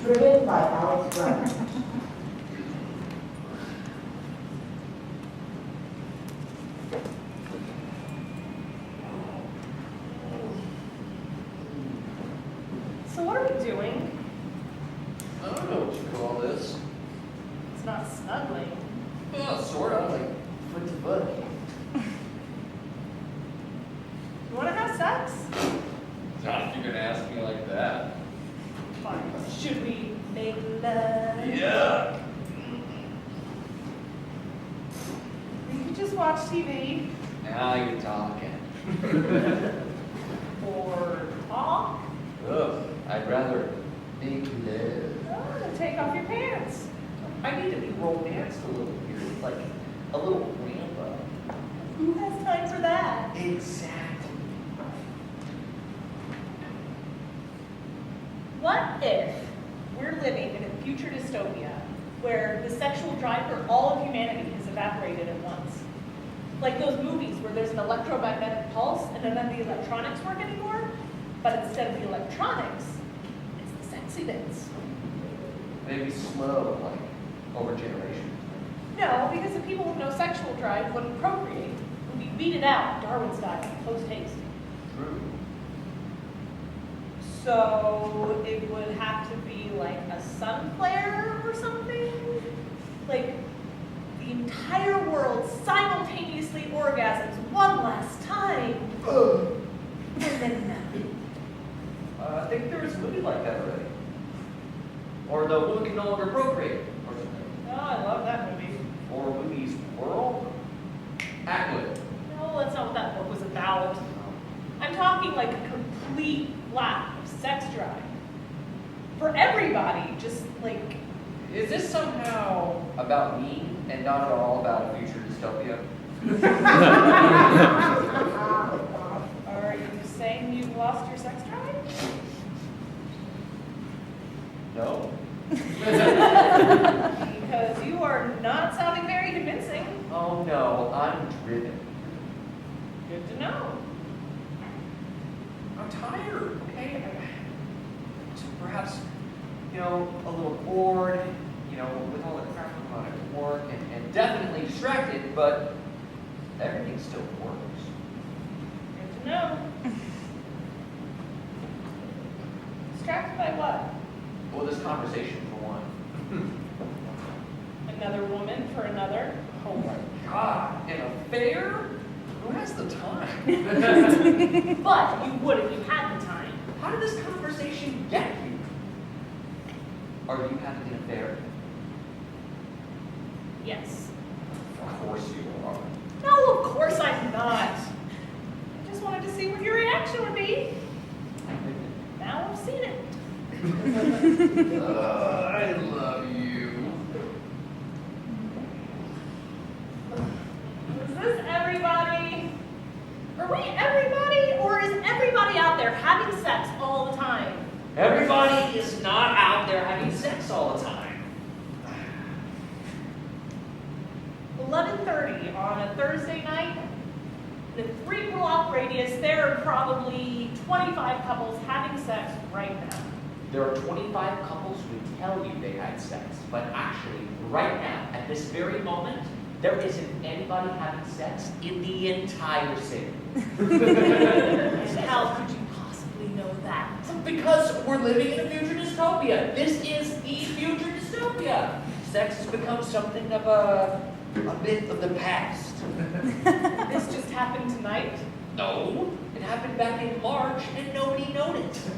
driven by Alex Brown. So what are we doing? I don't know what you call this. It's not snuggling. Well, sort of, like foot to foot. You want to have sex? Not if you're gonna ask me like that. Fine. Should we make love? Yeah. We could just watch TV. Now you're talking. Or talk. Ugh, I'd rather make love. Oh, take off your pants. I need to be romanced a little here. It's like a little ramp up. Who has time for that? Exactly. What if we're living in a future dystopia where the sexual drive for all of humanity has evaporated at once? Like those movies where there's an electromagnetic pulse and none of the electronics work anymore, but instead of the electronics, it's the sexy bits. Maybe slow, like over generations. No, because the people with no sexual drive wouldn't procreate. Would be weeded out, Darwin style, post haste. True. So it would have to be like a sun flare or something? Like the entire world simultaneously orgasms one last time. And then nothing. I think there was a movie like that already. Or the woman can no longer procreate, or something. Oh, I love that movie. Or movies World. Acwood. No, that's not what that book was about. I'm talking like a complete lack of sex drive. For everybody, just like... Is this somehow about me and not at all about a future dystopia? Are you saying you've lost your sex drive? No. Because you are not sounding very convincing. Oh no, I'm driven. Good to know. I'm tired, okay? Perhaps, a little bored, with all the crap going on at work, and definitely distracted, but everything still works. Good to know. Distracted by what? Well, this conversation, for one. Another woman for another? Oh my God, an affair? Who has the time? But you would if you had the time. How did this conversation get here? Are you having an affair? Yes. Of course you are. No, of course I'm not. I just wanted to see what your reaction would be. Now I've seen it. I love you. Is this everybody? Are we everybody? Or is everybody out there having sex all the time? Everybody is not out there having sex all the time. 11:30 on a Thursday night. In a 3-block radius, there are probably 25 couples having sex right now. There are 25 couples who tell you they had sex, but actually, right now, at this very moment, there isn't anybody having sex in the entire city. And how could you possibly know that? Because we're living in a future dystopia. This is the future dystopia. Sex has become something of a myth of the past. This just happened tonight? No, it happened back in March and nobody noticed.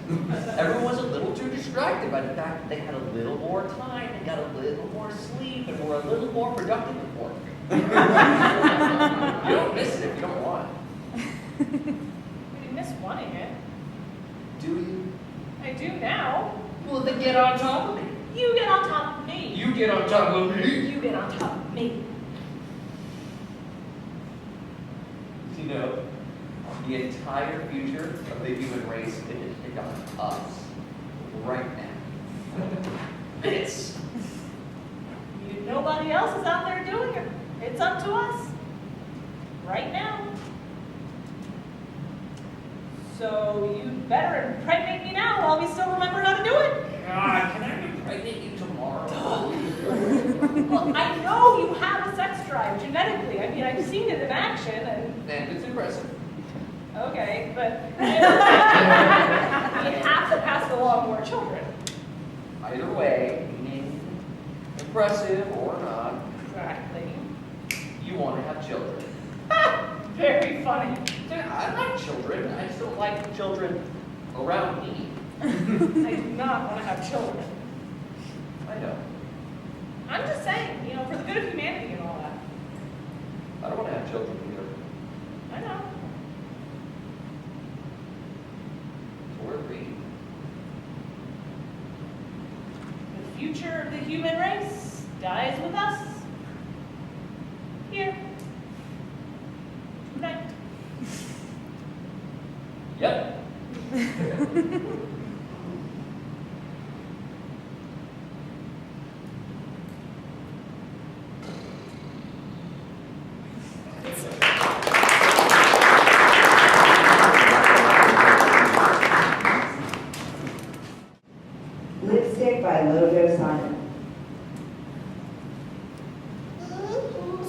Everyone was a little too distracted by the fact that they had a little more time and got a little more sleep and were a little more productive at work. You don't miss it if you don't want it. You miss wanting it. Do you? I do now. Well, then get on top of me. You get on top of me. You get on top of me. You get on top of me. The entire future of the human race is on us right now. This. Nobody else is out there doing it. It's up to us. Right now. So you better impregnate me now while we still remember how to do it. God, can I be action, and it's impressive. okay, but we have to pass along more children. Either way, meaning impressive or not, Exactly. you want to have children. Very funny. Dude, I like children. I just don't like children around me. I do not want to have children. I know. I'm just saying, you know, for the good of humanity and all that. I don't want to have children either. I know. Or agree. The future of the human race dies with us. Here. Tonight. Yep. Lipstick by Lojo Sonnet.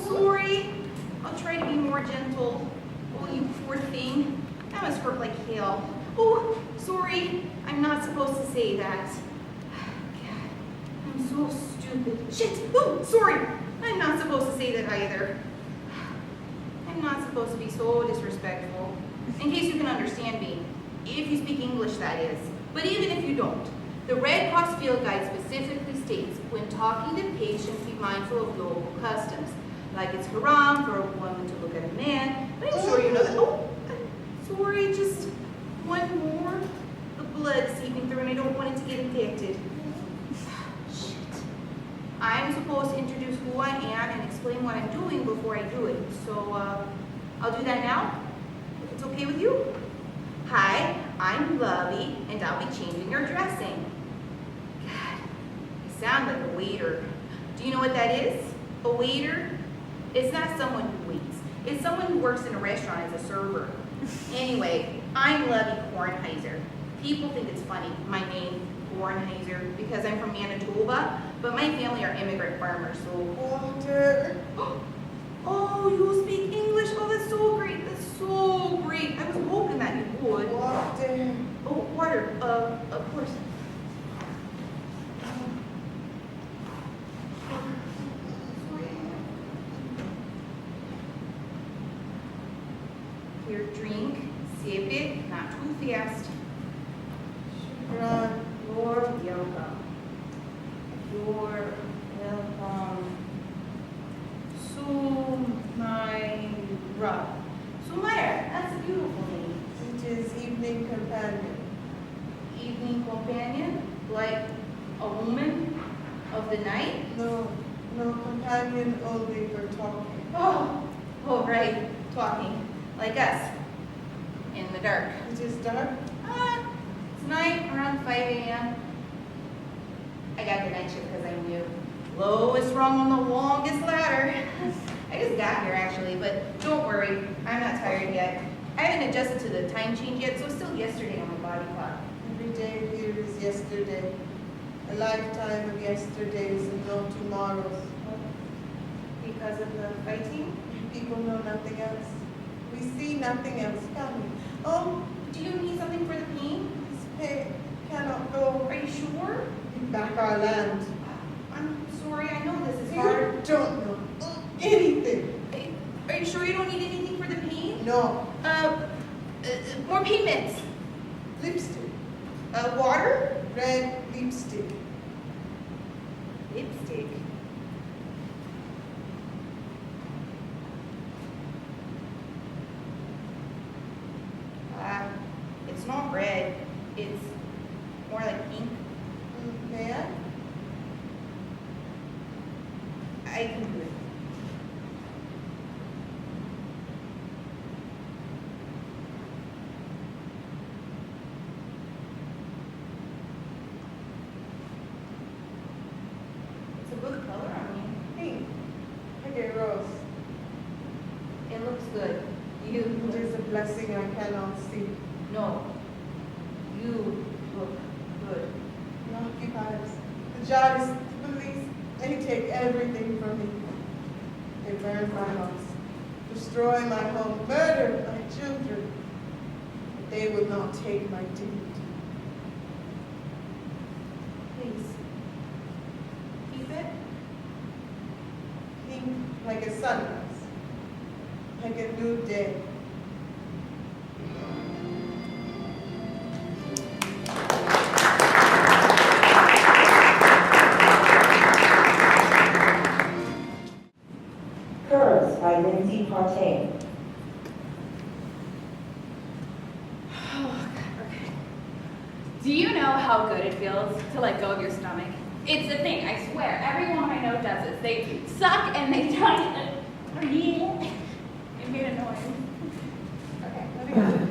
Sorry. I'll try to be more gentle. Oh, you poor thing. That must hurt like hell. Oh, sorry. I'm not supposed to say that. God, I'm so stupid. Shit. Oh, sorry. I'm not supposed to say that either. I'm not supposed to be so disrespectful. In case you can understand me. If you speak English, that is. But even if you don't, the Red Cross Field Guide specifically states, when talking to patients, be mindful of local customs. Like it's haram for a woman to look at a man. But I'm sure you know that. Oh, I'm sorry, just one more. The blood's seeping through and I don't want it to get infected. Shit. I'm supposed to introduce who I am and explain what I'm doing before I do it. So, I'll do that now, if it's okay with you. Hi, I'm Lovey, and I'll be changing your dressing. God, I sound like a waiter. Do you know what that is? A waiter? It's not someone who waits. It's someone who works in a restaurant as a server. Anyway, I'm Lovey Kornheiser. People think it's funny, my name, Kornheiser, because I'm from Manitoba, but my family are immigrant farmers, so... Water. Oh, you speak English? Oh, that's so great. That's so great. I was hoping that you would. Water. Oh, water. Of course. Here, drink. Sip it. Not too fast. Shukran. You're welcome. You're welcome. Sumaira. Sumaira, that's a beautiful name. It is evening companion. Evening companion? Like a woman of the night? No, companion only for talking. Oh, right, talking. Like us. In the dark. It is dark. It's night, around 5 a.m. I got the night shift because I knew. Lowest rung on the longest ladder. I just got here actually, but don't worry, I'm not tired yet. I haven't adjusted to the time change yet, so it's still yesterday on my body clock. Every day here is yesterday. A lifetime of yesterdays and no tomorrows. Because of the fighting? People know nothing else. We see nothing else coming. Oh, Do you need something for the pain? this pain cannot go. Are you sure? Back our land. I'm sorry, I know this is You hard. don't know anything. Are you sure you don't need anything for the pain? No. More pain meds. Lipstick. Water? Red lipstick. Lipstick. It's not red. It's more like pink. May I? I can do it. It's a good color on you. Pink. Okay, rose. It looks good. You It is a blessing I cannot see. No. You look good. The occupiers, the judges, the police, they take everything from me. They burn my house. destroy my home, murder my children. But they will not take my dignity. Please. Keep it. Think like a sunrise, like a new day. Curves by Lindsay Partain. Oh, God, okay. Do you know how good it feels to let go of your stomach? It's a thing, I swear. Everyone I know does this. They suck and they don't. It made a noise. Okay, moving on.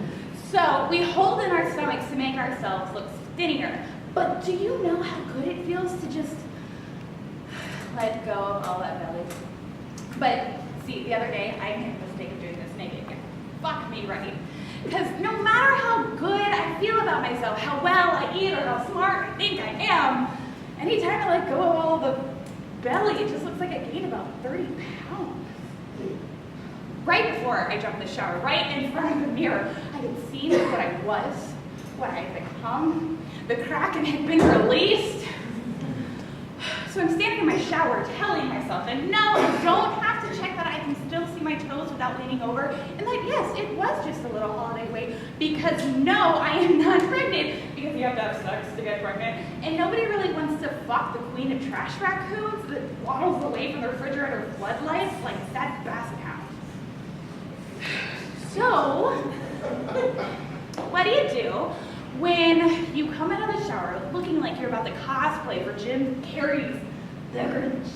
So we hold in our stomachs to make ourselves look skinnier. But do you know how good it feels to just let go of all that belly? But see, the other day I made the mistake of doing this naked. Fuck me right. Because no matter how good I feel about myself, how well I eat or how smart I think I am, anytime I let go of all the belly, it just looks like I gained about 30 pounds. Right before I jumped in the shower, right in front of the mirror, I could see what I was, what I had become. The kraken had been released. So I'm standing in my shower telling myself that no, I don't have to check that I can still see my toes without leaning over. And that yes, it was just a little holiday weight because no, I am not pregnant. Because you have to have sex to get pregnant. And nobody really wants to fuck the queen of trash raccoons that waddles away from the refrigerator floodlights like a sad basset hound. So, what do you do when you come out of the shower looking like you're about to cosplay for Jim Carrey's The Grinch?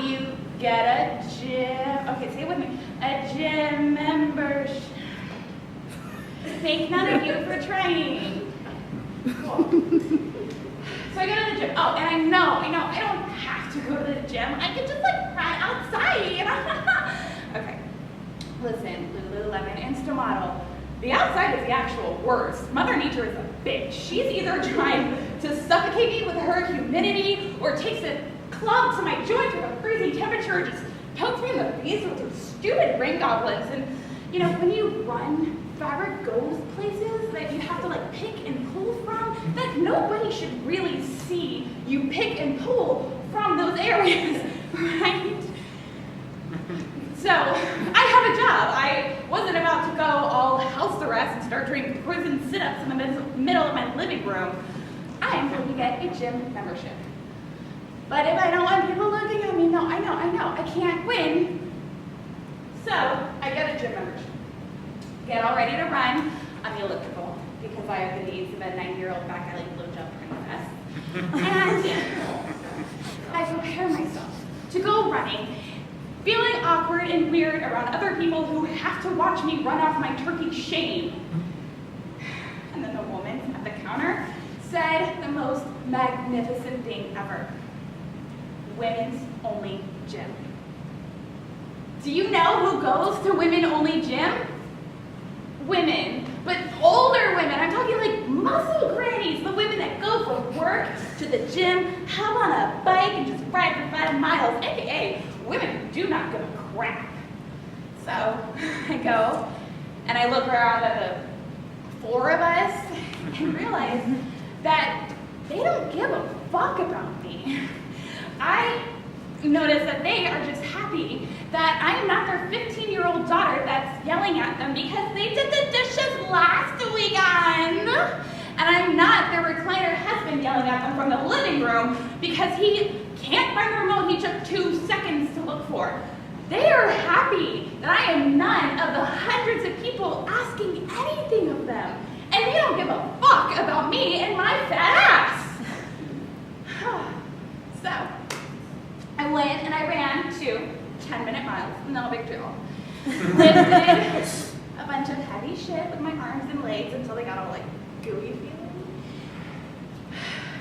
You get a gym, okay, say it with me, a gym membership. Thank none of you for trying. Cool. So I go to the gym. Oh, and I know, I don't have to go to the gym. I can just like run outside. Okay, listen, Lululemon Instamodel. The outside is the actual worst. Mother Nature is a bitch. She's either trying to suffocate me with her humidity or takes a club to my joints with a freezing temperature, just pokes me in the face with her stupid rain goblins. And you know, when you run, fabric goes places that you have to like pick and pull from that nobody should really see you pick and pull from those areas, right? So, I have a job. I wasn't about to go all house arrest and start doing prison sit-ups in the middle of my living room. I'm going to get a gym membership. But if I don't want people looking at me, no, I know, I can't win. So, I get a gym membership. Get all ready to run on the elliptical because I have the needs of a 90-year-old back alley blowjob princess. And I prepare myself to go running, feeling awkward and weird around other people who have to watch me run off my turkey shame. And then the woman at the counter said the most magnificent thing ever. Women's only gym. Do you know who goes to women only gym? Women, but older women. I'm talking like muscle grannies, the women that go from work to the gym, hop on a bike and just ride for 5 miles, aka women who do not give a crap. So I go and I look around at the 4 of us and realize that they don't give a fuck about me. I notice that they are just happy that I am not their 15-year-old daughter that's yelling at them because they did the dishes last weekend. And I'm not their recliner husband yelling at them from the living room because he can't find the remote he took 2 seconds to look for. They are happy that I am none of the hundreds of people asking anything of them. And they don't give a fuck about me and my fat ass. So, I went and I ran 2 10-minute miles, no big deal. Lifted a bunch of heavy shit with my arms and legs until they got all like gooey feeling.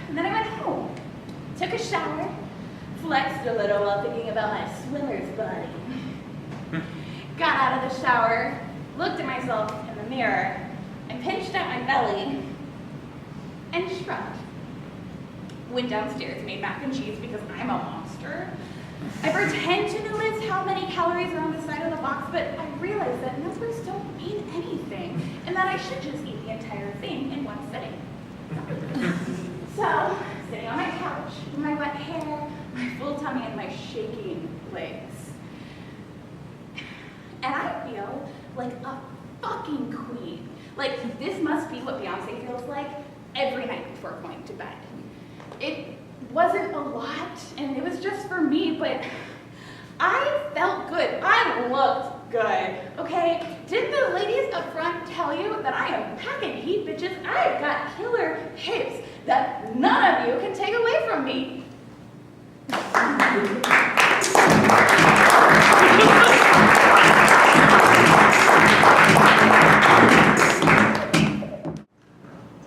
And then I went home, took a shower, flexed a little while thinking about my swimmer's body. Got out of the shower, looked at myself in the mirror, and pinched at my belly, and shrugged. Went downstairs, made mac and cheese because I'm a monster, I pretend to notice how many calories are on the side of the box, but I realize that numbers don't mean anything, and that I should just eat the entire thing in one sitting. So, sitting on my couch, with my wet hair, my full tummy, and my shaking legs. And I feel like a fucking queen. Like, this must be what Beyonce feels like every night before going to bed. It wasn't a lot, and it was just for me, but I felt good. I looked good, okay? Didn't the ladies up front tell you that I am packing heat, bitches? I've got killer hips that none of you can take away from me.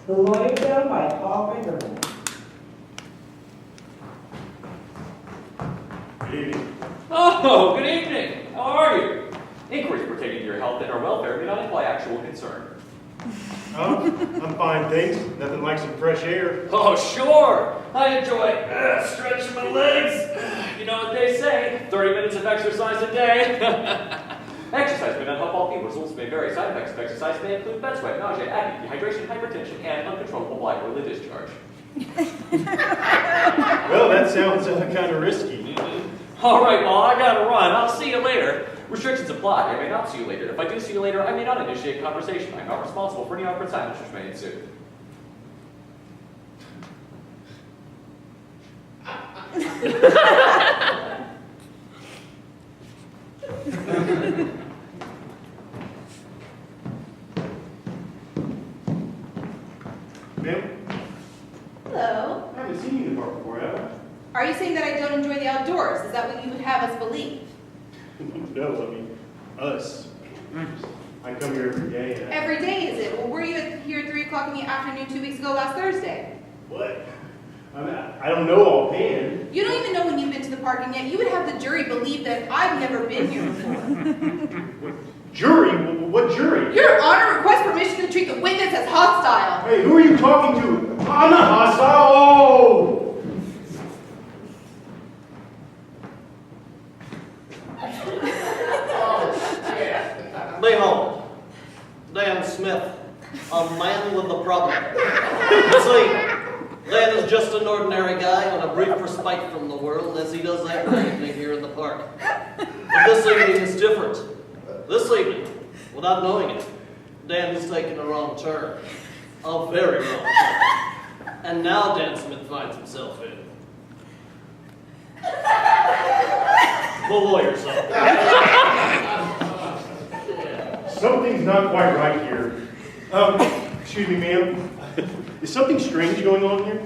The Lawyer Show by Braverman. Good evening. Oh, good evening. How are you? Inquiries pertaining to your health and or welfare do not imply actual concern. I'm fine, thanks. Nothing like some fresh air. Oh, sure. I enjoy stretching my legs. You know what they say, 30 minutes of exercise a day. Exercise may not help all people. Results may vary. Side effects of exercise may include bed sweat, nausea, acne, dehydration, hypertension, and uncontrollable black oily discharge. Well, that sounds kind of risky. All right, well, I gotta run. I'll see you later. Restrictions apply. I may not see you later. If I do see you later, I may not initiate conversation. I'm not responsible for any awkward silence which may ensue. Ma'am, Hello. I haven't seen you in the park before, have I? Are you saying that I don't enjoy the outdoors? Is that what you would have us believe? No, I mean, us. I come here every day. And Every day, is it? Well, were you here at 3 o'clock in the afternoon 2 weeks ago last Thursday? What? I mean, I don't know offhand. You don't even know when you've been to the park, and yet you would have the jury believe that I've never been here before. Jury? What jury? Your Honor, request permission to treat the witness as hostile. Hey, who are you talking to? I'm not hostile. Oh! Behold, Dan Smith, a man with a problem. You see, Dan is just an ordinary guy on a brief respite from the world, as he does every evening here in the park. But this evening is different. This evening, without knowing it, Dan has taken a wrong turn. A very wrong turn. And now Dan Smith finds himself in the lawyer's office. Something's not quite right here. Excuse me, ma'am. Is something strange going on here?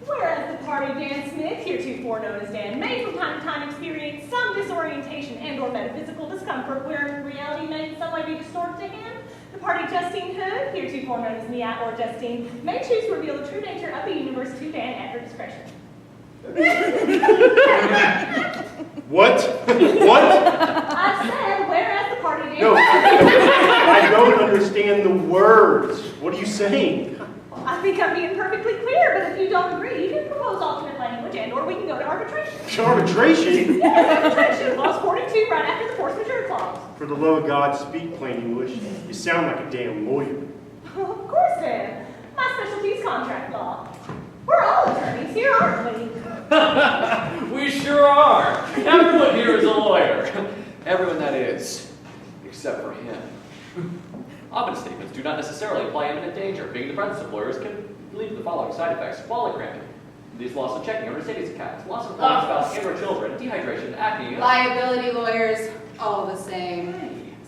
Whereas the party Dan Smith, heretofore known as Dan, may from time to time experience some disorientation and or metaphysical discomfort where reality may in some way be distorted to him, the party Justine Hood, heretofore known as Mia or Justine, may choose to reveal the true nature of the universe to Dan at her discretion. What? What? I said, whereas the party Dan... No, I don't understand the words. What are you saying? I think I'm being perfectly clear, but if you don't agree, you can propose alternate language and or we can go to arbitration. Arbitration? Yes, arbitration. Clause 42, right after the force majeure clause. For the love of God, speak plain English. You sound like a damn lawyer. Of course, Dan. My specialty is contract law. We're all attorneys here, aren't we? We sure are. Everyone here is a lawyer. Everyone that is, except for him. Ominous statements do not necessarily imply imminent danger. Being in the presence of lawyers can lead to the following side effects: wallet cramping, these loss of checking or savings accounts, loss of employment spouse and or children, dehydration, acne. Liability lawyers, all the same.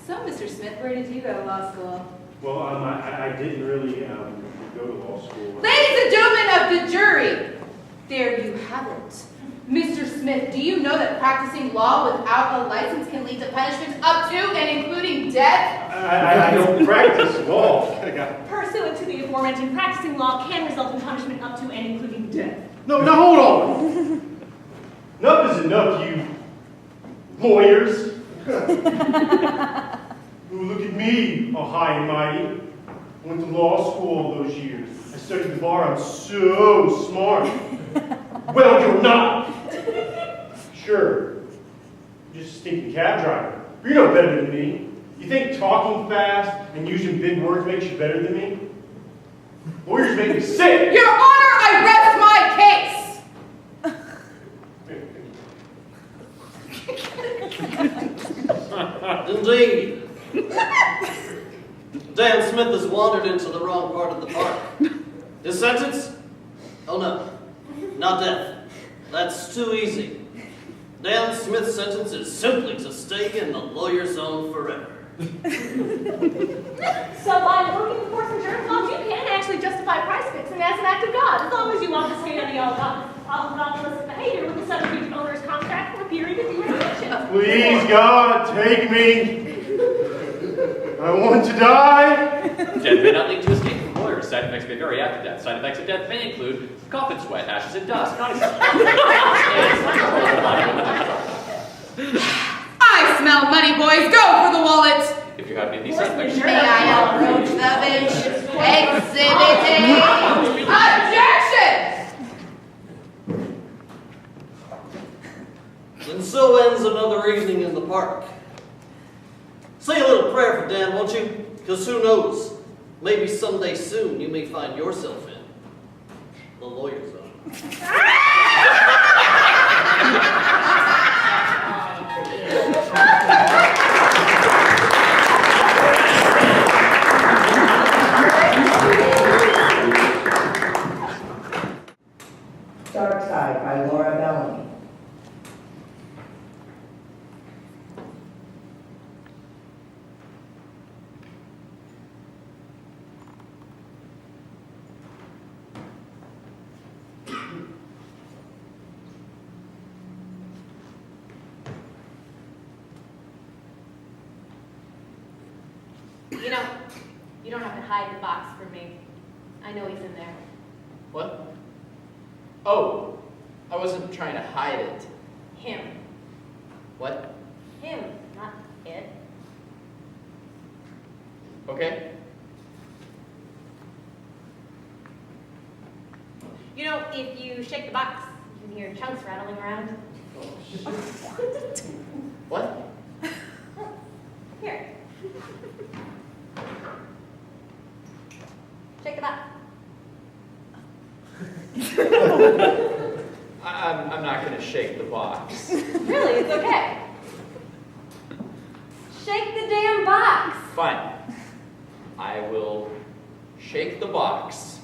So, Mr. Smith, where did you go to law school? Well, I didn't really go to law school. Ladies and gentlemen of the jury, there you have it. Mr. Smith, do you know that practicing law without a license can lead to punishments up to and including death? I don't practice law. Pursuant to the aforementioned, practicing law can result in punishment up to and including death. No, hold on. Enough is enough, you lawyers. Ooh, look at me, all high and mighty. I went to law school all those years. I studied the bar. I'm so smart. Well, you're not. Sure, you're just a stinking cab driver. You're no better than me. You think talking fast and using big words makes you better than me? Lawyers make me sick! Your Honor, I rest my case! Indeed. Dan Smith has wandered into the wrong part of the park. His sentence? Oh no, not death. That's too easy. Dan Smith's sentence is simply to stay in the lawyer zone forever. So by working the force insurance laws, you can actually justify price fixing as an act of God, as long as you want to stay on the all-monopolistic behavior with the substitute owner's contract for a period of duration. Please, God, take me. I want to die. Death may not lead to escape from lawyers. Side effects may vary after death. Side effects of death may include coffin sweat, ashes, and dust. I smell money, boys. Go for the wallet. If you have any of these side effects, May I approach the bench? Exhibiting. Objection! And so ends another evening in the park. Say a little prayer for Dan, won't you? Because who knows? Maybe someday soon you may find yourself in the lawyer zone. Dark Side by Bellomy. You don't have to hide the box from me. I know he's in there. What? Oh, I wasn't trying to hide it. Him. What? Him, not it. Okay. You know, if you shake the box, you can hear chunks rattling around. What? Here. Shake the box. I'm not going to shake the box. Really, it's okay. Shake the damn box. Fine. I will shake the box.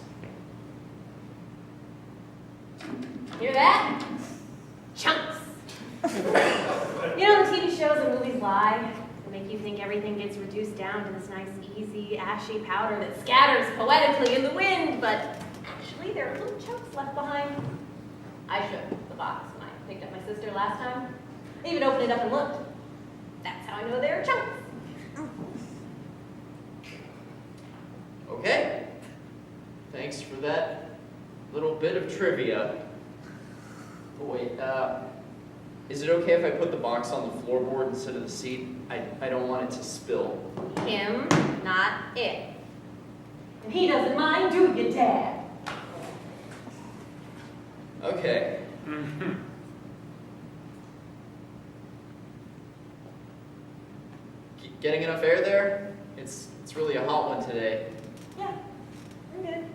Hear that? Chunks. You know the TV shows and movies lie? They make you think everything gets reduced down to this nice, easy, ashy powder that scatters poetically in the wind, but actually there are little chunks left behind. I shook the box when I picked up my sister last time. I even opened it up and looked. That's how I know there are chunks. Okay. Thanks for that little bit of trivia. Oh, wait, is it okay if I put the box on the floorboard instead of the seat? I don't want it to spill. Him, not it. And he doesn't mind, do you, Dad? Okay. Getting enough air there? It's really a hot one today. Yeah, I'm good.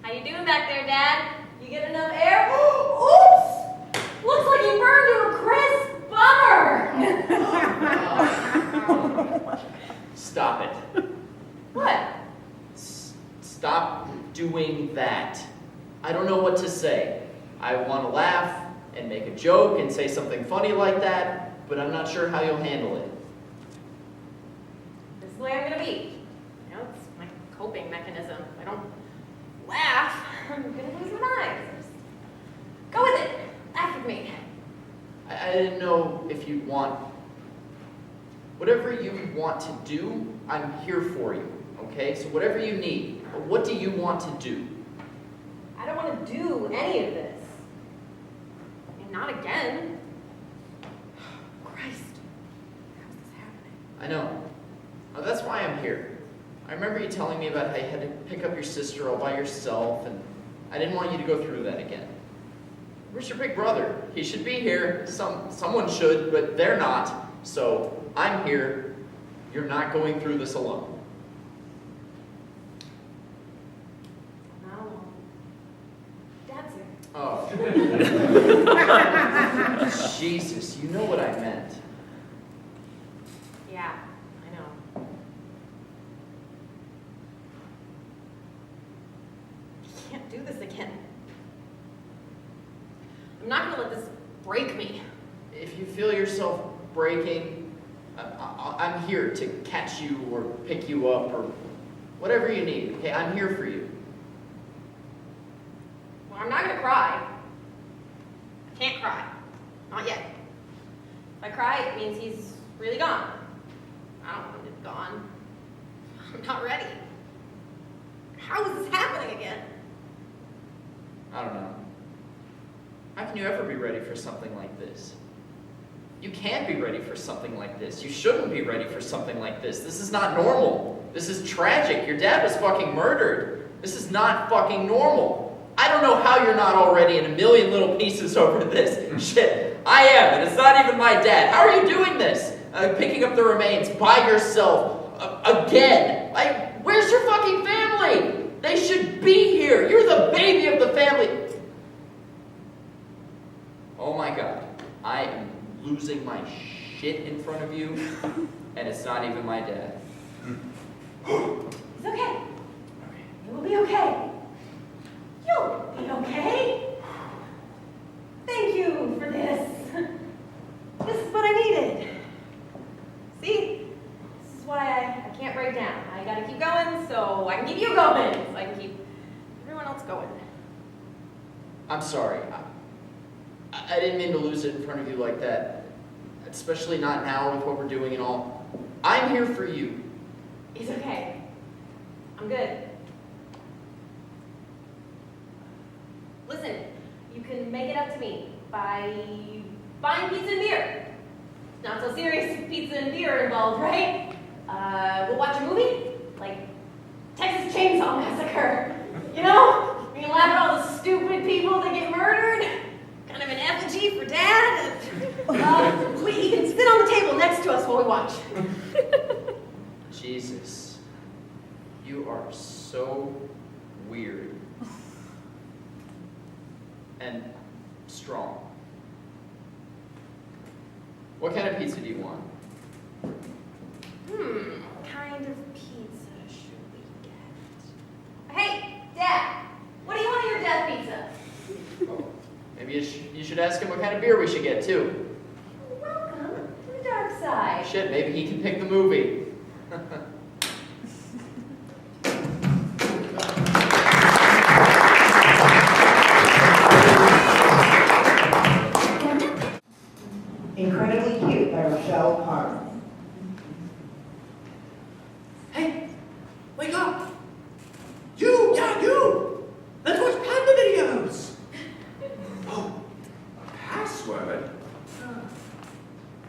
How you doing back there, Dad? You get enough air? Oops! Looks like you burned to a crisp. Bummer! Stop it. What? Stop doing that. I don't know what to say. I want to laugh and make a joke and say something funny like that, but I'm not sure how you'll handle it. This is the way I'm gonna be. You know, it's my coping mechanism. If I don't laugh, I'm gonna lose my mind. Just go with it. Laugh with me. I didn't know if you'd want... Whatever you want to do, I'm here for you, okay? So whatever you need, what do you want to do? I don't want to do any of this. And not again. Christ. How's this happening? I know. That's why I'm here. I remember you telling me about how you had to pick up your sister all by yourself, and I didn't want you to go through that again. Where's your big brother? He should be here. Someone should, but they're not. So I'm here. You're not going through this alone. Not alone. Dad's here. Oh. Jesus, you know what I meant. Yeah, I know. I can't do this again. I'm not gonna let this break me. If you feel yourself breaking, I'm here to catch you or pick you up or whatever you need. Okay, I'm here for you. Well, I'm not gonna cry. I can't cry. Not yet. If I cry, it means he's really gone. I don't want him to be gone. I'm not ready. How is this happening again? I don't know. How can you ever be ready for something like this? You can't be ready for something like this. You shouldn't be ready for something like this. This is not normal. This is tragic. Your dad was fucking murdered. This is not fucking normal. I don't know how you're not already in a million little pieces over this. Shit, I am, and it's not even my dad. How are you doing this? Picking up the remains by yourself again. Like, where's your fucking family? They should be here. You're the baby of the family. Oh my God, I am losing my shit in front of you, and it's not even my dad. It's okay. You will be okay. You'll be okay. Thank you for this. This is what I needed. See? This is why I can't break down. I gotta keep going so I can keep you going. So I can keep everyone else going. I'm sorry. I didn't mean to lose it in front of you like that. Especially not now with what we're doing and all. I'm here for you. It's okay. I'm good. Listen, you can make it up to me by buying pizza and beer. It's not so serious if pizza and beer are involved, right? We'll watch a movie, like Texas Chainsaw Massacre. You know? We can laugh at all the stupid people that get murdered. Kind of an effigy for Dad. He can sit on the table next to us while we watch. Jesus. You are so weird. And strong. What kind of pizza do you want? What kind of pizza should we get? Hey, Dad, what do you want in your death pizza? Oh, maybe you should ask him what kind of beer we should get, too. Welcome to the dark side. Shit, maybe he can pick the movie. Incredibly Cute by Rachael, Carnes. Hey, wake up! You! Let's watch panda videos! Oh, password?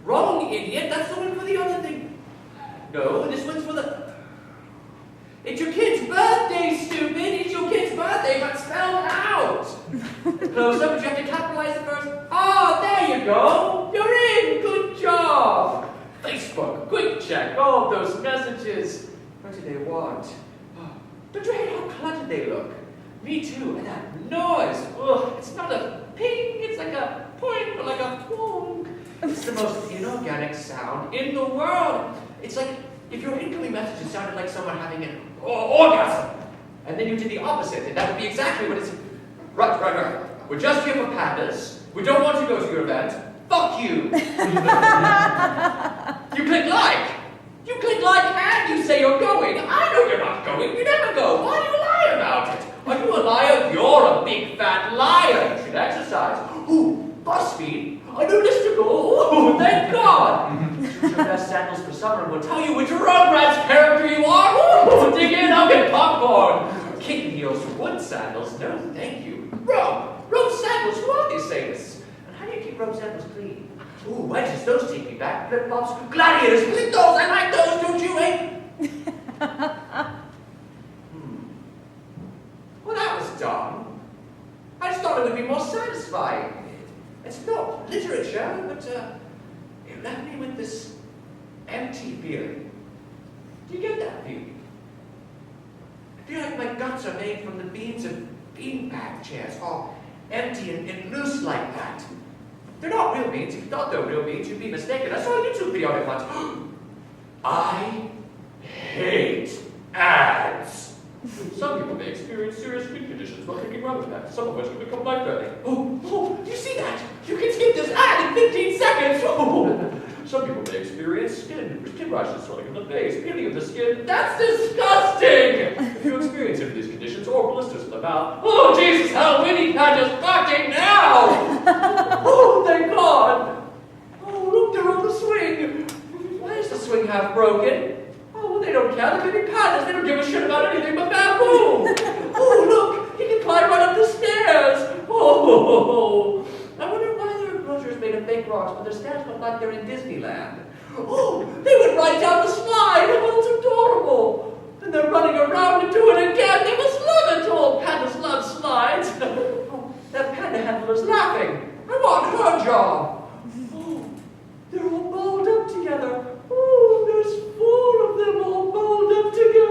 Wrong, idiot! That's the one for the other thing. No, this one's for the... It's your kid's birthday, stupid! It's your kid's birthday, but spelled out! Close up, but you have to capitalize it first. Oh, there you go! You're in! Good job! Facebook, quick check all of those messages. What do they want? Oh, don't you hate how cluttered they look? Me too, and that noise! Ugh, it's not a ping, it's like a point or like a pong. It's the most inorganic sound in the world. It's like if your incoming message sounded like someone having an orgasm, and then you did the opposite, and that would be exactly what it's... Right. We're just here for pandas. We don't want to go to your event. Fuck you! You click like! You click like and you say you're going. I know you're not going. You never go. Why do you lie about it? Are you a liar? You're a big fat liar. You should exercise. Ooh, BuzzFeed. A new list to go. Ooh, thank God. Choose your best sandals for summer and we'll tell you which Rugrats character you are. Ooh, dig in, I'll get popcorn. Kitten heels for wood sandals. No, thank you. Rope sandals. Who are these things? And how do you keep rope sandals clean? Ooh, wedges, those take me back. Flip-flops, gladiators, with those, I like those, don't you, eh? Well, that was dumb. I just thought it would be more satisfying. It's not literature, but it left me with this empty feeling. Do you get that feeling? I feel like my guts are made from the beams of beanbag chairs, all empty and loose like that. They're not real beans. If you thought they were real beans, you'd be mistaken. I saw a YouTube video on it once. I hate ads. Some people may experience serious skin conditions while taking Braverman, some of which can become life-threatening. Oh, do you see that? You can skip this ad in 15 seconds. Oh. Some people may experience skin rashes, swelling in the face, peeling of the skin. That's disgusting! If you experience any of these conditions or blisters in the mouth, oh Jesus, how Winnie Pat is fucking now! Oh, thank God! Oh, look, they're on the swing. Why is the swing half broken? Oh, well, they don't care. They're baby paddles. They don't give a shit about anything but bamboo. Oh, look, he can climb right up the stairs. Oh, I wonder why their enclosures made of fake rocks, but their stairs look like they're in Disneyland. Oh, they went right down the slide. Oh, it's adorable. And they're running around and doing it again. They must love it. Oh, pandas love slides. Oh, that panda handler's laughing. I want her job. Oh, they're all balled up together. Oh, there's 4 of them all balled up together.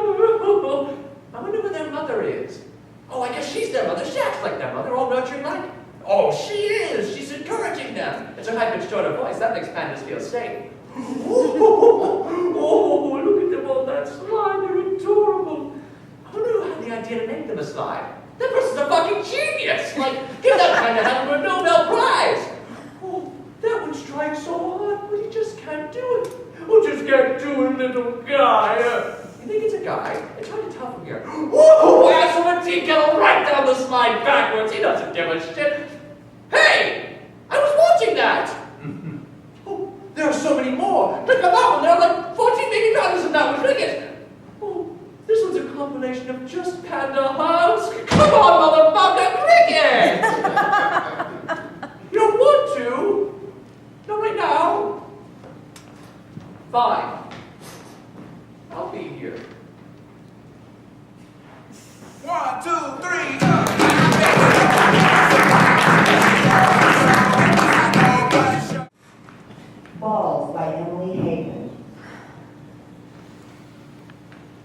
I wonder where their mother is. Oh, I guess she's their mother. She acts like their mother, all nurturing like. Oh, she is. She's encouraging them. It's her high-pitched tone of voice. That makes pandas feel safe. Oh, look at them on that slide. They're adorable. I wonder who had the idea to make them a slide. That person's a fucking genius. Like, give that kind of handler a Nobel Prize. Oh, that one's trying so hard, but he just can't do it. Oh, just can't do it, little guy. You think it's a guy? It's hard to tell from here. Oh, asshole, he go right down the slide backwards. He doesn't give a shit. Hey, I was watching that. Oh, there are so many more. Look at that one. There are like 14 baby pandas in that one. Look at. Oh, this one's a combination of just panda hugs. Come on, motherfucker, cricket. You don't want to? Not right now. Fine. I'll be here. 1, 2, 3, Balls by Emily Hageman.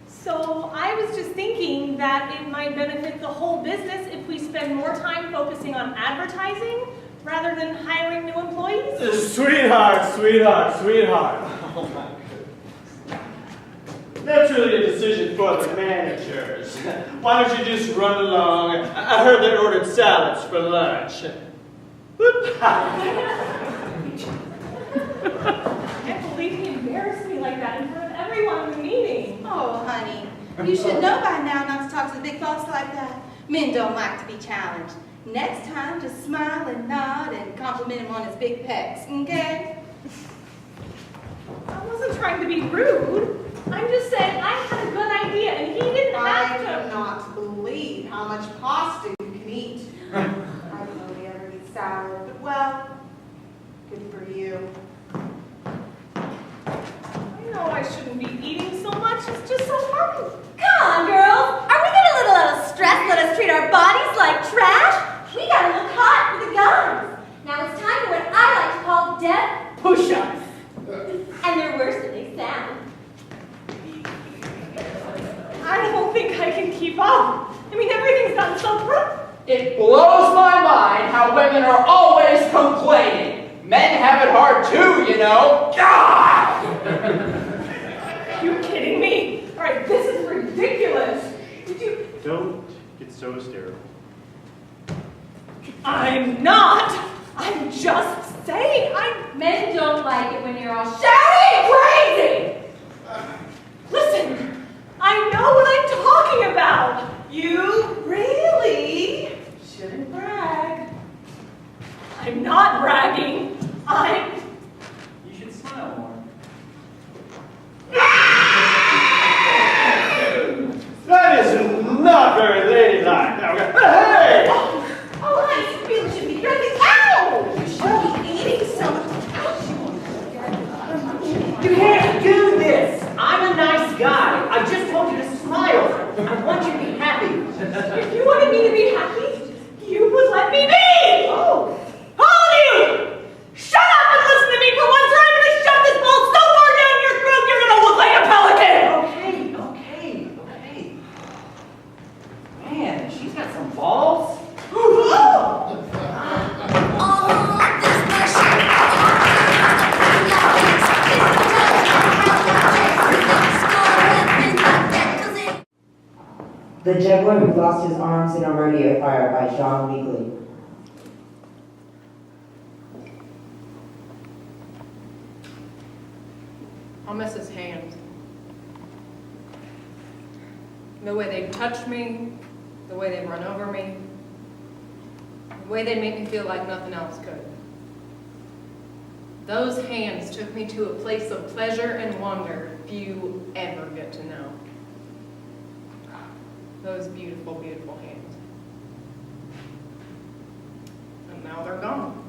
So I was just thinking that it might benefit the whole business if we spend more time focusing on advertising rather than hiring new employees. Sweetheart, sweetheart, sweetheart. Oh my goodness. That's really a decision for the managers. Why don't you just run along? I heard they ordered salads for lunch. I can't believe he embarrassed me like that in front of everyone in the meeting. Oh, honey, you should know by now not to talk to the big boss like that. Men don't like to be challenged. Next time, just smile and nod and compliment him on his big pecs, okay? I wasn't trying to be rude. I'm just saying I had a good idea and he didn't have to. I cannot believe how much pasta you can eat. I don't really ever eat salad, but well, good for you. I know I shouldn't be eating so much. It's just so hard. Come on, girls. Are we getting a little out of stress? Let us treat our bodies like trash? We gotta look hot for the guns. Now it's time for what I like to call death push-ups. And they're worse than they sound. I don't think I can keep up. I mean, everything's gotten so rough. It blows my mind how women are always complaining. Men have it hard too, you know. God! Are you kidding me? All right, this is ridiculous. Did you? Don't get so hysterical. I'm not. I'm just saying. Men don't like it when you're all Shouting crazy! Listen, I know what I'm talking about. You really shouldn't brag. I'm not bragging. You should smile more. That is not very ladylike. Now, hey! Oh, honey, you really shouldn't be drinking. Ow! You shouldn't be eating so much. You can't do she's got some balls. The Juggler who lost his arms in a rodeo fire by Weagly. I'll miss his hands. The way they touch me, the way they run over me, the way they make me feel like nothing else could. Those hands took me to a place of pleasure and wonder few ever get to know. Those beautiful, beautiful hands. And now they're gone.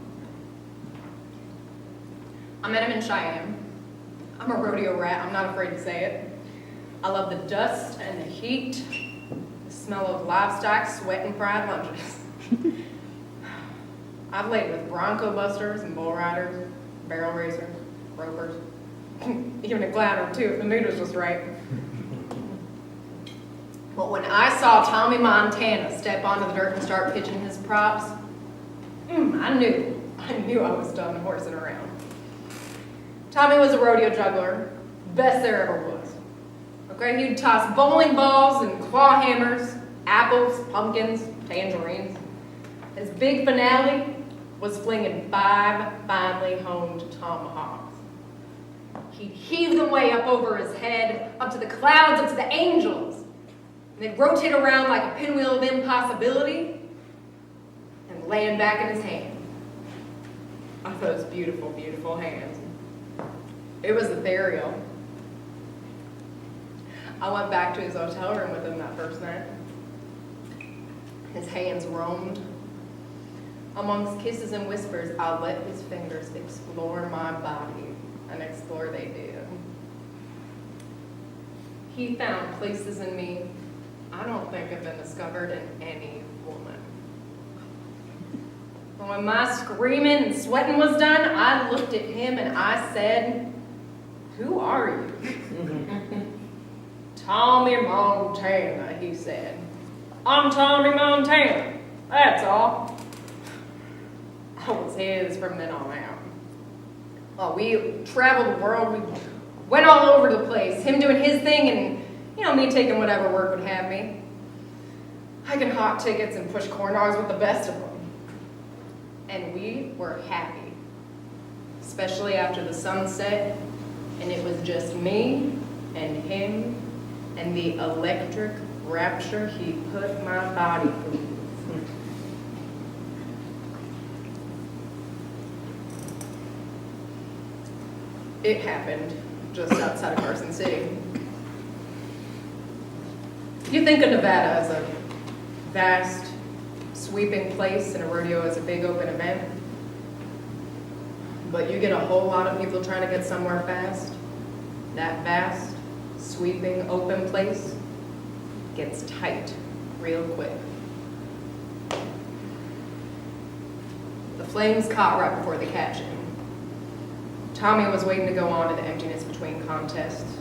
I met him in Cheyenne. I'm a rodeo rat, I'm not afraid to say it. I love the dust and the heat, the smell of livestock, sweat, and fried lunches. I've laid with bronco busters and bull riders, barrel racers, ropers, even a clown or two if the mood was just right. But when I saw Tommy Montana step onto the dirt and start pitching his props, I knew I was done horsing around. Tommy was a rodeo juggler, best there ever was. Okay, he'd toss bowling balls and claw hammers, apples, pumpkins, tangerines. His big finale was flinging 5 finely honed tomahawks. He'd heave them way up over his head, up to the clouds, up to the angels. And they'd rotate around like a pinwheel of impossibility and land back in his hand. Oh, those beautiful, beautiful hands. It was ethereal. I went back to his hotel room with him that first night. His hands roamed. Amongst kisses and whispers, I let his fingers explore my body, and explore they did. He found places in me I don't think have been discovered in any woman. But when my screaming and sweating was done, I looked at him and I said, "Who are you?" "Tommy Montana," he said. "I'm Tommy Montana, that's all." I was his from then on out. Well, we traveled the world, we went all over the place, him doing his thing and, me taking whatever work would have me. I can hawk tickets and push corn dogs with the best of them. And we were happy, especially after the sun set, and it was just me and him and the electric rapture he put my body through. It happened just outside of Carson City. You think of Nevada as a vast, sweeping place and a rodeo as a big open event, but you get a whole lot of people trying to get somewhere fast. That vast, sweeping, open place gets tight real quick. The flames caught right before the catching. Tommy was waiting to go on to the emptiness between contests.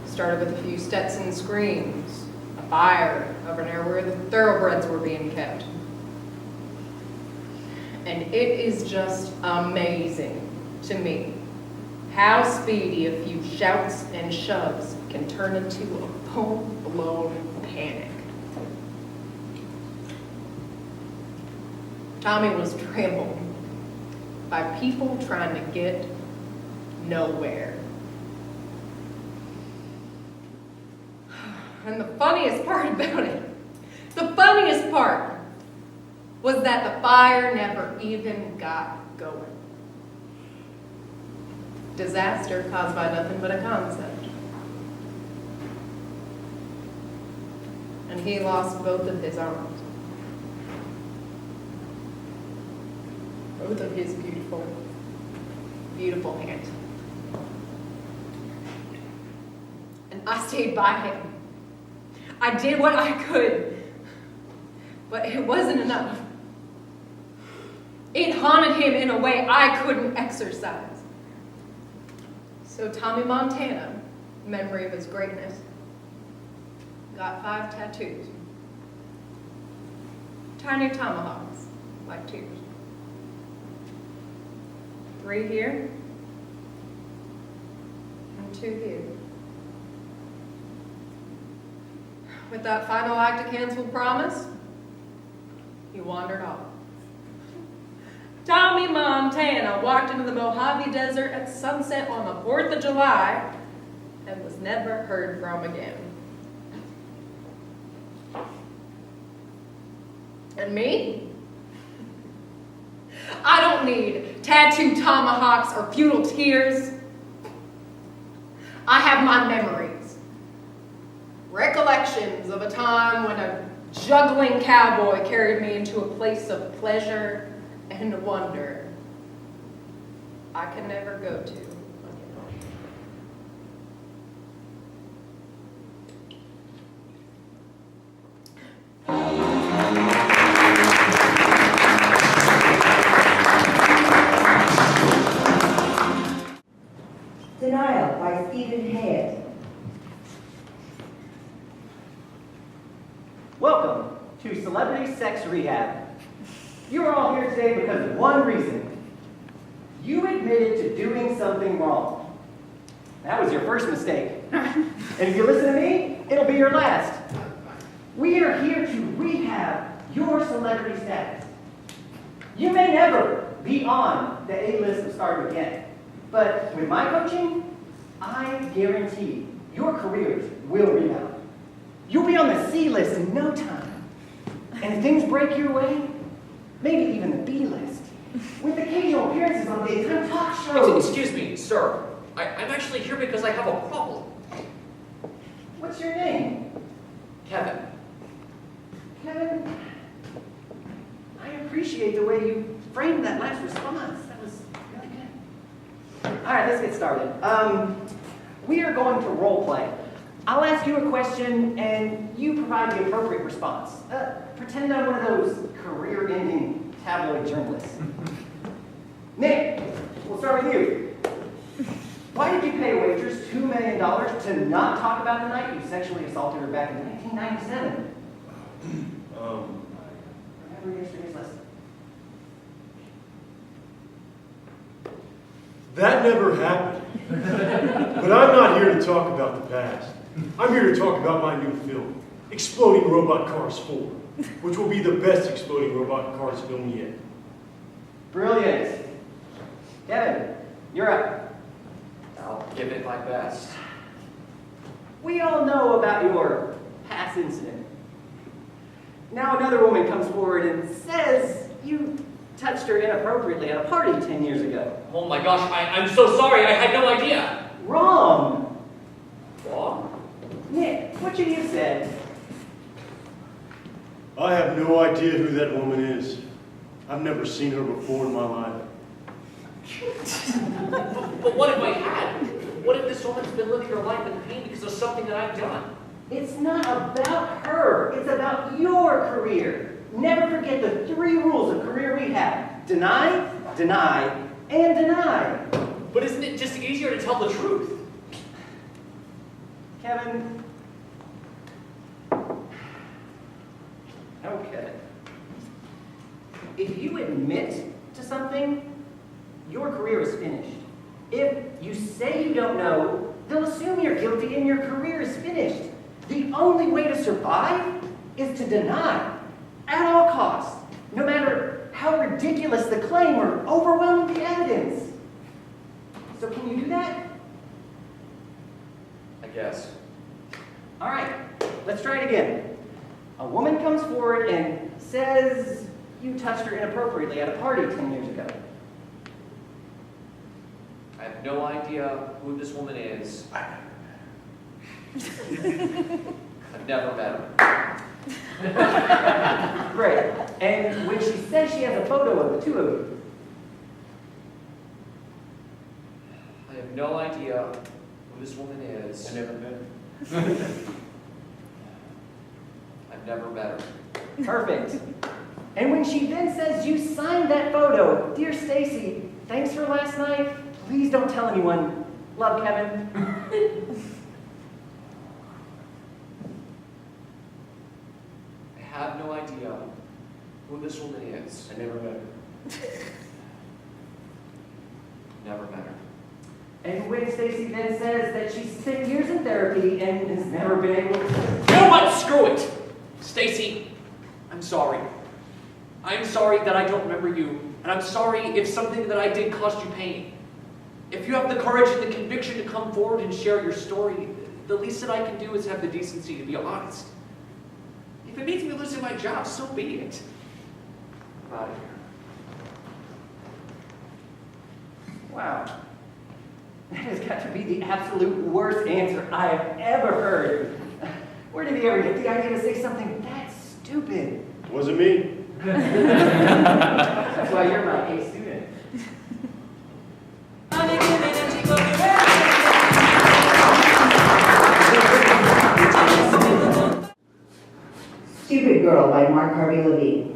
Started with a few Stetson screams, a fire over near where the thoroughbreds were being kept. And it is just amazing to me how speedy a few shouts and shoves can turn into a full-blown panic. Tommy was trampled by people trying to get nowhere. And the funniest part about it, was that the fire never even got going. Disaster caused by nothing but a concept. And he lost both of his arms. Both of his beautiful, beautiful hands. And I stayed by him. I did what I could, but it wasn't enough. It haunted him in a way I couldn't exercise. So Tommy Montana, memory of his greatness, got 5 tattoos Tiny tomahawks, like tears. 3 here, and 2 here. With that final act of canceled promise, he wandered off. Tommy Montana walked into the Mojave Desert at sunset on the 4th of July and was never heard from again. And me? I don't need tattooed tomahawks or futile tears. I have my memories. Recollections of a time when a juggling cowboy carried me into a place of pleasure and wonder I can never go to. Denial by Stephen Hayet. Welcome to Celebrity Sex Rehab. You are all here today because of one reason. You admitted to doing something wrong. That was your first mistake. And if you listen to me, it'll be your last. We are here to rehab your celebrity status. You may never be on the A-list of stardom again, but with my coaching, I guarantee your careers will rebound. You'll be on the C-list in no time. And if things break your way, maybe even the B-list, with occasional appearances on daytime talk shows. Excuse me, sir. I'm actually here because I have a problem. What's your name? Kevin. Kevin, I appreciate the way you framed that last response. That was really good. All right, let's get started. We are going to role play. I'll ask you a question, and you provide the appropriate response. Pretend I'm one of those career-ending tabloid journalists. Nick, we'll start with you. Why did you pay a waitress $2 million to not talk about the night you sexually assaulted her back in 1997? Remember yesterday's lesson. That never happened. But I'm not here to talk about the past. I'm here to talk about my new film, Exploding Robot Cars 4, which will be the best exploding robot cars film yet. Brilliant. Kevin, you're up. I'll give it my best. We all know about your past incident. Now another woman comes forward and says you touched her inappropriately at a party 10 years ago. Oh my gosh, I'm so sorry. I had no idea. Wrong. Wrong? Nick, what should you have said? I have no idea who that woman is. I've never seen her before in my life. But what if I had? What if this woman's been living her life in pain because of something that I've done? It's not about her. It's about your career. Never forget the 3 rules of career rehab. Deny, deny, and deny. But isn't it just easier to tell the truth? Kevin. Okay. If you admit to something, your career is finished. If you say you don't know, they'll assume you're guilty and your career is finished. The only way to survive is to deny, at all costs, no matter how ridiculous the claim or overwhelming the evidence. So can you do that? I guess. All right, let's try it again. A woman comes forward and says you touched her inappropriately at a party 10 years ago. I have no idea who this woman is. I've never met her. Great. And when she says she has a photo of the 2 of you. I have no idea who this woman is. I've never met her. I've never met her. Perfect. And when she then says you signed that photo, dear Stacy, thanks for last night. Please don't tell anyone. Love, Kevin. I have no idea who this woman is. I never met her. Never met her. And when Stacy then says that she's spent years in therapy and has never been able to... You know what? Screw it! Stacy, I'm sorry. I'm sorry that I don't remember you, and I'm sorry if something that I did caused you pain. If you have the courage and the conviction to come forward and share your story, the least that I can do is have the decency to be honest. If it means me losing my job, so be it. I'm out of here. Wow. That has got to be the absolute worst answer I have ever heard. Where did he ever get the idea to say something that stupid? Wasn't me. That's why you're my A student. Stupid Girl by Harvey Levine.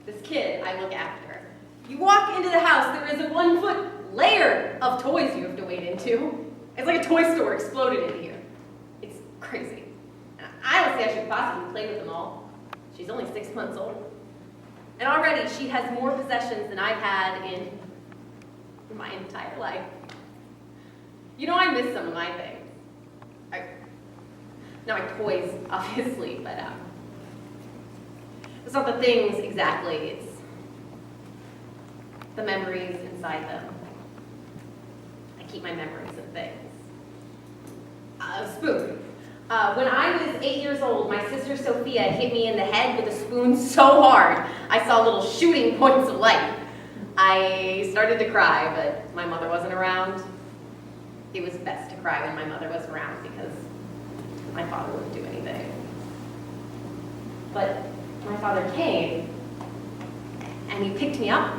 This kid I look after. You walk into the house, there is a 1-foot layer of toys you have to wade into. It's like a toy store exploded in here. It's crazy. And I don't see how she could possibly play with them all. She's only 6 months old. And already she has more possessions than I've had in my entire life. You know, I miss some of my things. Not my toys, obviously, but it's not the things exactly, it's the memories inside them. I keep my memories of things. A spoon. When I was 8 years old, my sister Sophia hit me in the head with a spoon so hard, I saw little shooting points of light. I started to cry, but my mother wasn't around. It was best to cry when my mother was around because my father wouldn't do anything. But my father came, and he picked me up,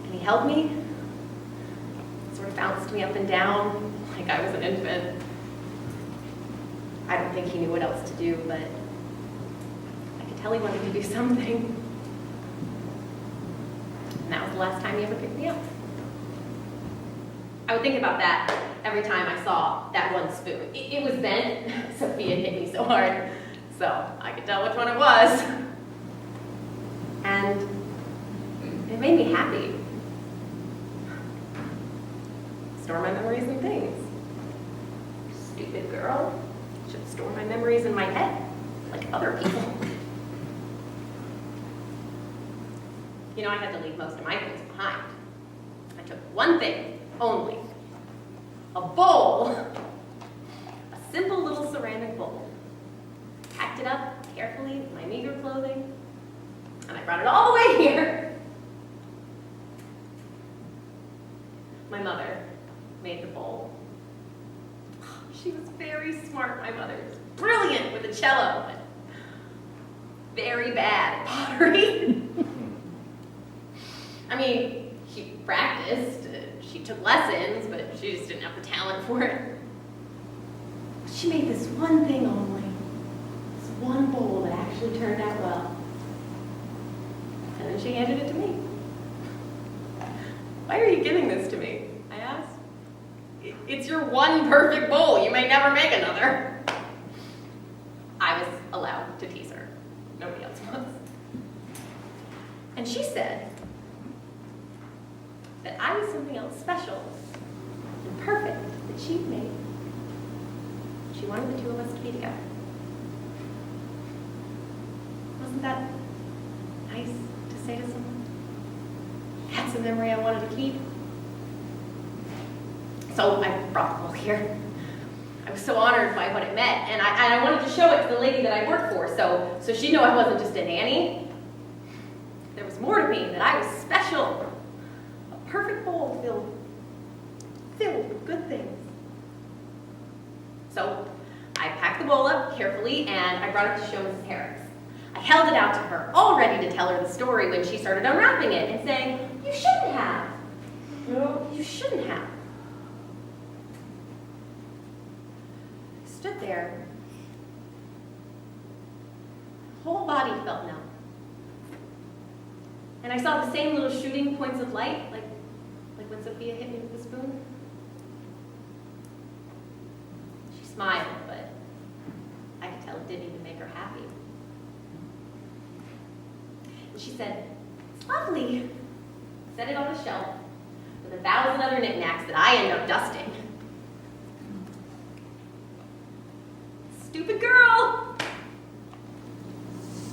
and he held me, sort of bounced me up and down like I was an infant. I don't think he knew what else to do, but I could tell he wanted to do something. And that was the last time he ever picked me up. I would think about that every time I saw that one spoon. It was bent. Sophia hit me so hard, so I could tell which one it was. And it made me happy. Store my memories in things. Stupid girl. Should store my memories in my head, like other people. You know, I had to leave most of my things behind. I took one thing only. A bowl. A simple little ceramic bowl. Packed it up carefully with my meager clothing, and I brought it all the way here. My mother made the bowl. She was very smart, my mother. Brilliant with the cello, but very bad at pottery. I mean, she practiced, she took lessons, but she just didn't have the talent for it. She made this one thing only. This one bowl that actually turned out well. And then she handed it to me. Why are you giving this to me? I asked. It's your one perfect bowl. You may never make another. I was allowed to tease her. Nobody else was. And she said that I was something else special and perfect that she'd made. She wanted the two of us to be together. Wasn't that nice to say to someone? That's a memory I wanted to keep. So I brought the bowl here. I was so honored by what it meant, and I wanted to show it to the lady that I worked for, so she'd know I wasn't just a nanny. There was more to me, that I was special. A perfect bowl filled with good things. So I packed the bowl up carefully, and I brought it to show Mrs. Harris. I held it out to her, all ready to tell her the story when she started unwrapping it and saying, "You shouldn't have. No, you shouldn't have." I stood there. My whole body felt numb. And I saw the same little shooting points of light, like when Sophia hit me with the spoon. She smiled, but didn't even make her happy. And she said, "It's lovely." Set it on the shelf with 1,000 other knickknacks that I end up dusting. Stupid girl.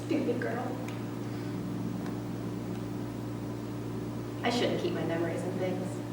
Stupid girl. I shouldn't keep my memories and things.